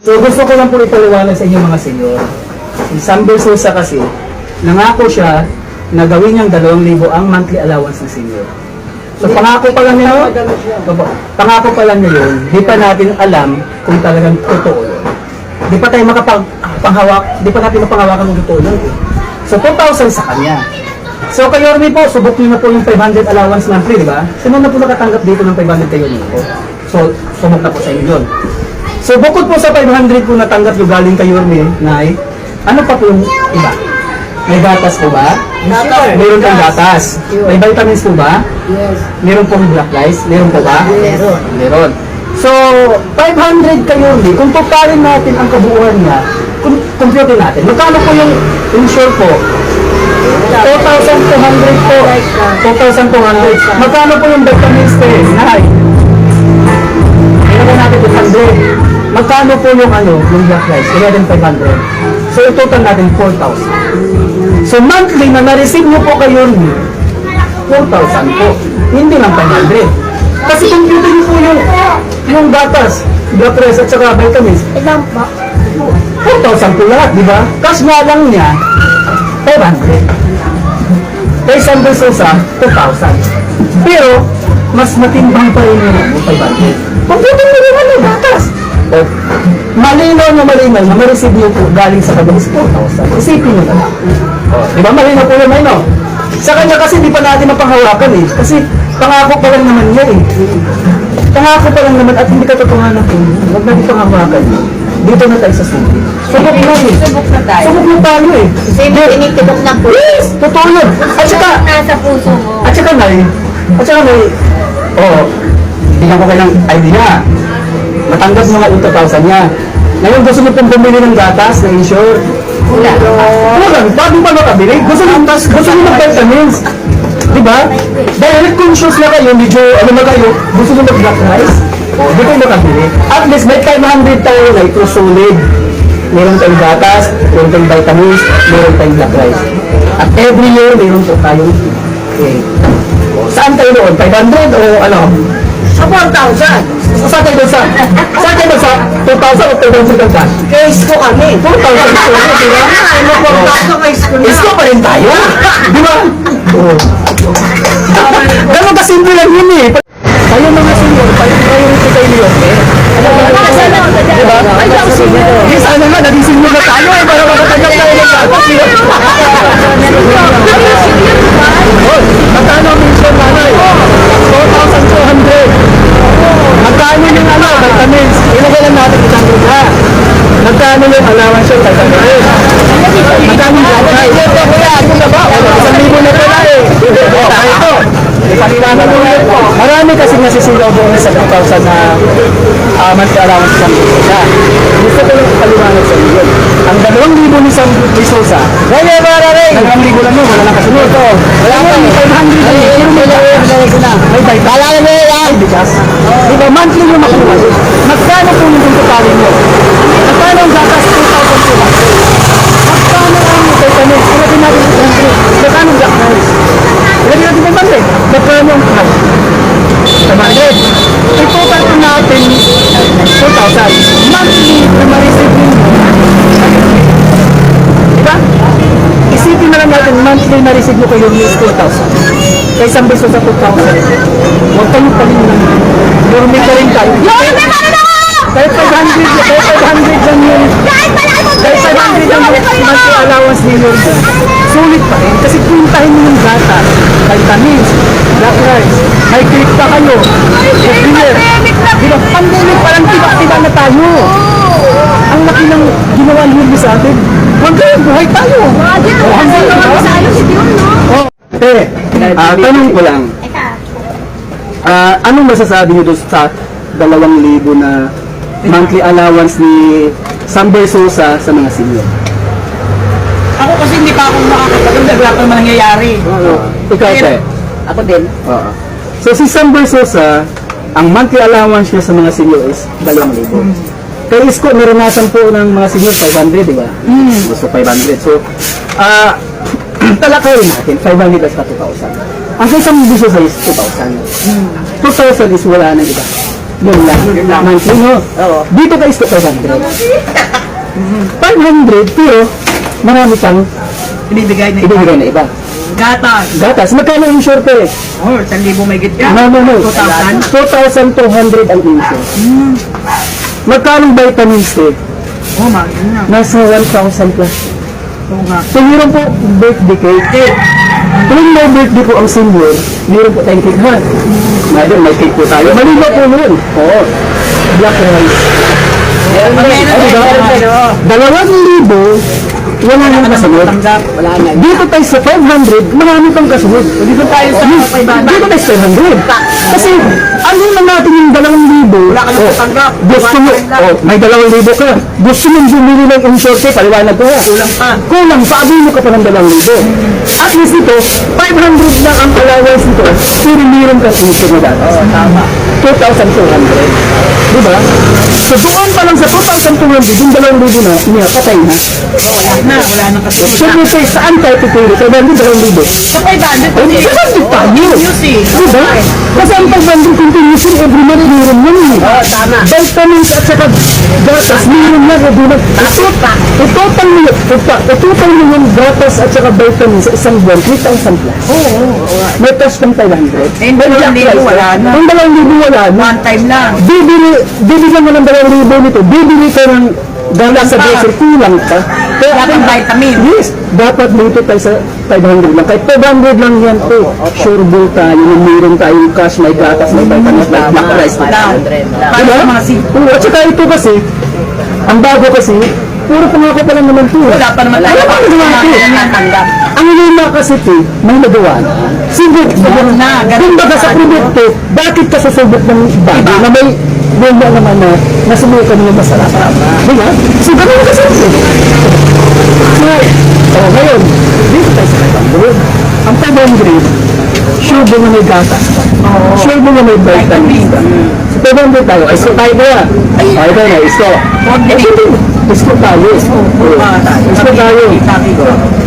So gusto ko lang po ipaliwanag sa inyo mga senyor. Si Sam Bersosa kasi, nangako siya na gawin niyang 2,000 ang monthly allowance ng senior. So pangako pa lang niya, pangako pa lang niya yun, di pa natin alam kung talagang totoo yun. Di pa tayo di pa natin mapanghawakan ng totoo yun. So 2,000 sa kanya. So kay Yorme po, subok niyo na po yung 500 allowance monthly, di ba? Sino na po nakatanggap dito ng 500 kayo niyo po? So subok na po sa inyo yun. So bukod po sa 500 po natanggap yung galing kay Yorme, Nay, ano pa po yung iba? May gatas po ba? Meron pong gatas. May vitamins po ba? Yes. Meron pong black rice? Meron po ba? Meron. Meron. So, 500 kayo hindi. Kung totalin natin ang kabuuan niya, compute natin. Magkano po yung insure po? 2,200 po. 2,200. Magkano po yung vitamins po? Nay. Meron natin 200. Magkano po yung yung black rice? 11,500. So, yung total natin 4,000. So, monthly na na-receive nyo po kayo 4,000 po. Hindi lang 500. Kasi computer nyo po yung gatas, black rice at saka vitamins. Ilan po? 4,000 po lahat, di ba? Cash nga lang niya, 500. Kay Sam Bersosa, 2,000. Pero, mas matimbang pa rin yung 500. Computer nyo naman yung gatas. O, malinaw na ma-receive nyo po galing sa kanya is 4,000. Isipin nyo na lang. O, di ba malinaw po yun, no? Sa kanya kasi di pa natin mapanghawakan eh. Kasi pangako pa lang naman niya eh. Pangako pa lang naman at hindi katotohanan po. Huwag natin panghawakan. Dito na tayo sa sulit. Subok na eh. Subok na tayo. Subok na tayo eh. Kasi may tinitibok ng pulis. Yes! Totoo yun. At saka, Nasa puso mo. Nay, bigyan ko kayo ng idea. Matanggap mo nga yung 2,000 niya. Ngayon gusto mo pong bumili ng gatas na insure. Wala. Kulang, bago pa makabili. Gusto mo mag-vitamins. Diba? Dahil conscious na kayo, medyo na kayo, gusto mo mag-black rice. Hindi kayo makabili. At least may 500 tayo na ito solid. Meron tayong gatas, meron tayong vitamins, meron tayong black rice. At every year, meron po tayong saan tayo doon? 500 o ano? Sa 4,000. Saan kayo doon sa? Saan kayo doon sa? 2,000 o 2,000 cash? Case ko kami. 4,000 di ba? Ano po? Case ko na. Isko pa rin tayo. Di ba? Oo. Ganun kasimple lang yun eh. Kayo mga senior, priority kayo niyo eh. Di ba? Di sana nga, naging senior na tayo eh. Para makatanggap tayo ng gatas. Magkano ang minsan nanay? 4,200. Magkano yung vitamins? Ilagay lang natin isang lupa. Magkano yung allowance yung vitamins? Magkano yung black rice? Isang libo na pala eh. Ito. Ipakilala mo yun po. Marami kasi nasisilaw doon sa 2,000 na monthly allowance sa Sam Bersosa. Gusto ko yung paliwanag sa inyo. Ang 2,000 ni Sam Bersosa, 2,000 lang yun, wala na kasunod. Wala pa 500 na yun. May bike. Kailangan mo yan. Bigas. Di ba, monthly yung makuha. Magkano po yung totalin nyo? Magkano ang gatas 2,200? Magkano ang vitamins? Ilagin natin sa 200. Magkano ang black rice? Ilagin natin sa 100. Magkano ang cash? 100. I-total po natin 4,000. Monthly na ma-receive nyo. Diba? Isipin na lang natin, monthly na receive nyo kayo is 4,000. Kaya Sam Bersosa 2,000. Huwag kayong paling lang. Dormit ka rin tayo. Kahit 500 lang yun. Kahit 500 lang yung monthly allowance ninyo. Sulit pa rin. Kasi puntahin nyo yung data. Vitamins, black rice, may click pa kayo. Diba, pandemic pa lang, tiba-tiba na tayo. Ang laki ng ginawa niyo sa atin. Huwag kayo, buhay tayo. Hanggang na lang sa ayos, hindi yun, no? Tanong ko lang. Anong masasabi niyo doon sa 2,000 na monthly allowance ni Sam Bersosa sa mga senior? Ako kasi hindi pa ako makakapaganda, wala pa naman nangyayari. Ikaw, te? Ako din. Oo. So si Sam Bersosa, ang monthly allowance niya sa mga senior is 2,000. Kay Isko, naranasan po ng mga senior 500, di ba? Gusto 500. So, talakayin natin, 500 at 2,000. Ang kay Sam Bersosa is 2,000. 2,000 is wala na iba. Yun lang. Monthly, no? Oo. Dito ka is 500. 500, pero marami pang Binibigay na iba. ibibigay na iba. Gatas. Gatas, magkano yung insure ko eh? Oh, 1,000 may git ka. No. 2,000. 2,200 ang insure. Magkano vitamins eh? Oh, mahal na. Nasa 1,000 plus. Oo nga. So, meron po birthday cake. Tuwing may birthday po ang senior, meron po tayong cake, ha? Madam, may cake po tayo. Malino po yun. Oo. Black rice. Meron Diba? 2,000, wala nang kasunod. Tanggap. Wala na. Dito tayo sa 500, marami pang kasunod. Dito tayo sa 500. Dito tayo sa 500. Kasi, ano na natin yung 2,000? Wala ka nang tatanggap. Gusto mo, may 2,000 ka. Gusto mong bumili ng insurance, paliwanag ko ha. Kulang pa. Kulang, paabili mo ka pa ng 2,000. At least ito, 500 na ang allowance nito, pero meron kang insurance na datas. Tama. 2,200. Diba? So doon pa lang sa 2,200, yung 2,000 na, niya, patay na. Wala nang kasunod. So kung say, saan tayo pipili? Sa 2,000. Sa 500 Oh, kasi. saan tayo? News eh. Diba? Kasi ang pag-banding continuation every month, meron yan eh. Oo, tama. Vitamins at saka gatas, meron yan every month. Itotal mo yung gatas at saka vitamins sa isang buwan, 3,000 plus. Oo. May cash ng 500. Eh, yung 2,000 wala na. Yung 2,000 wala na. One time lang. Bibigyan mo ng 2,000 nito. Bibili ka ng gatas sa grocery, kulang pa. Kaya Dapat vitamin. yes, dapat dito tayo sa 500 lang. Kahit 500 lang yan po. Sure bull tayo, meron tayong cash, may gatas, may vitamins, may black rice. Lang. Para Diba? sa mga seafood. Oo, at saka ito kasi, ang bago kasi, puro pangako pa lang naman ito. Wala pa naman Wala pa naman ito. natanggap. Ang lima kasi ito, may nagawa na. Sige, Ganun na, ganun kung baga sa na. produkto, bakit ka susubok ng bago na may wala naman na nasubukan mo yung masarap? Diba? So, ganun kasi ito. So, ngayon, dito tayo sa 500. Ang 500, sure mo na may gatas pa. Sure mo na may vitamins pa. So, 500 tayo. Isko tayo ba? Tayo ba na? Isko. Isko tayo. Isko tayo.